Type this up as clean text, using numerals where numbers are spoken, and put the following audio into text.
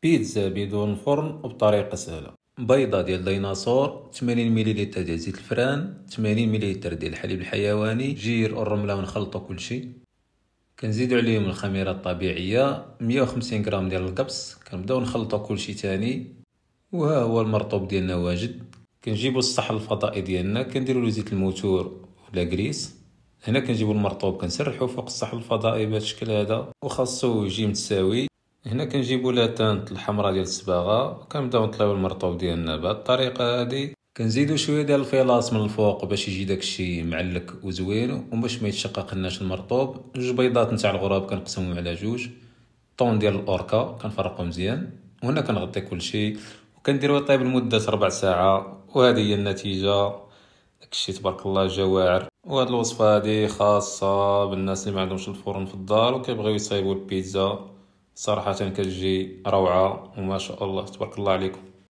بيتزا بدون فرن وبطريقة سهلة. بيضة ديال ديناصور، 80 مليلتر ديال زيت الفران، 80 مليلتر ديال الحليب الحيواني، جير والرملة ونخلطو كلشي. كنزيدو عليهم الخميرة الطبيعية، 150 غرام ديال القبص. كنبداو نخلطو كلشي تاني، وها هو المرطوب ديالنا واجد. كنجيبو الصحن الفضائي ديالنا، كنديرو له زيت الموتور ولا كريس. هنا كنجيبو المرطوب كنسرحو فوق الصحن الفضائي بهذا الشكل هذا، وخاصو يجي متساوي. هنا كنجيبو لاتانت الحمراء ديال الصباغه، وكنبداو نطليو المرطوب ديالنا بهذه الطريقه هذه. كنزيدو شويه ديال الفيلاص من الفوق باش يجي داكشي معلك وزوين، وباش ما يتشقق لناش المرطوب. جوج بيضات نتاع الغراب كنقسمهم على جوج. طون ديال الاوركا كنفرقو مزيان. وهنا كنغطي كلشي وكنديرو يطيب لمده ربع ساعه، وهذه هي النتيجه. داكشي تبارك الله جا واعر. وهاد الوصفه هذه خاصه بالناس اللي ما عندهمش الفرن في الدار وكيبغيو يصايبوا البيتزا. صراحه كتجي روعه وما شاء الله تبارك الله عليكم.